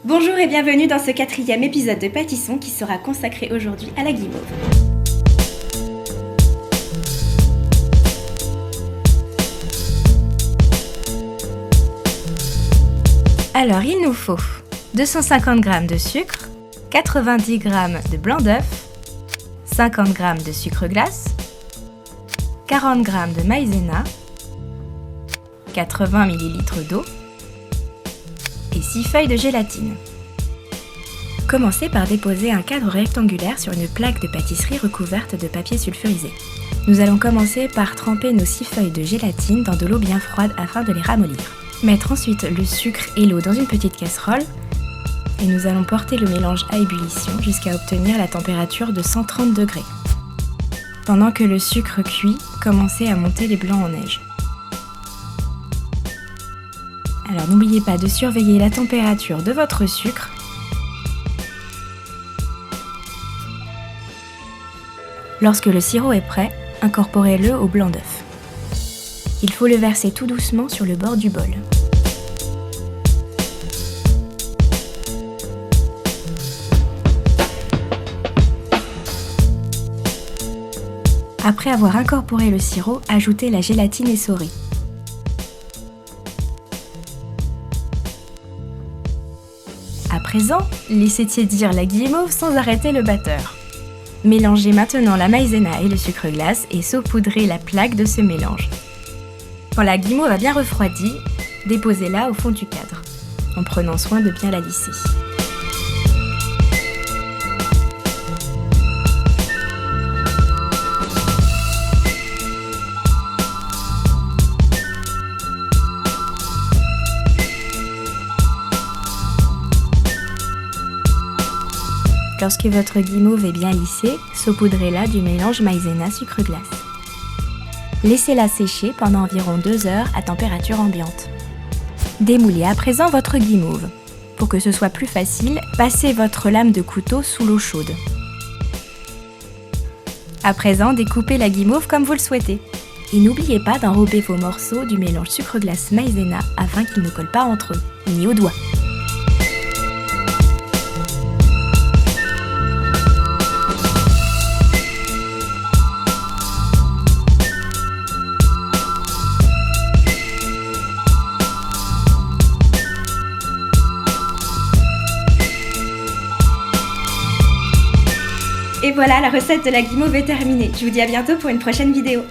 Bonjour et bienvenue dans ce 4e épisode de Pâtisson qui sera consacré aujourd'hui à la guimauve. Alors il nous faut 250 g de sucre, 90 g de blanc d'œuf, 50 g de sucre glace, 40 g de maïzena, 80 ml d'eau et 6 feuilles de gélatine. Commencez par déposer un cadre rectangulaire sur une plaque de pâtisserie recouverte de papier sulfurisé. Nous allons commencer par tremper nos 6 feuilles de gélatine dans de l'eau bien froide afin de les ramollir. Mettre ensuite le sucre et l'eau dans une petite casserole et nous allons porter le mélange à ébullition jusqu'à obtenir la température de 130 degrés. Pendant que le sucre cuit, commencez à monter les blancs en neige. Alors n'oubliez pas de surveiller la température de votre sucre. Lorsque le sirop est prêt, incorporez-le au blanc d'œuf. Il faut le verser tout doucement sur le bord du bol. Après avoir incorporé le sirop, ajoutez la gélatine essorée. À présent, laissez tiédir la guimauve sans arrêter le batteur. Mélangez maintenant la maïzena et le sucre glace et saupoudrez la plaque de ce mélange. Quand la guimauve a bien refroidi, déposez-la au fond du cadre, en prenant soin de bien la lisser. Lorsque votre guimauve est bien lissée, saupoudrez-la du mélange maïzena-sucre glace. Laissez-la sécher pendant environ 2 heures à température ambiante. Démoulez à présent votre guimauve. Pour que ce soit plus facile, passez votre lame de couteau sous l'eau chaude. À présent, découpez la guimauve comme vous le souhaitez. Et n'oubliez pas d'enrober vos morceaux du mélange sucre glace maïzena afin qu'ils ne collent pas entre eux, ni aux doigts. Et voilà, la recette de la guimauve est terminée. Je vous dis à bientôt pour une prochaine vidéo.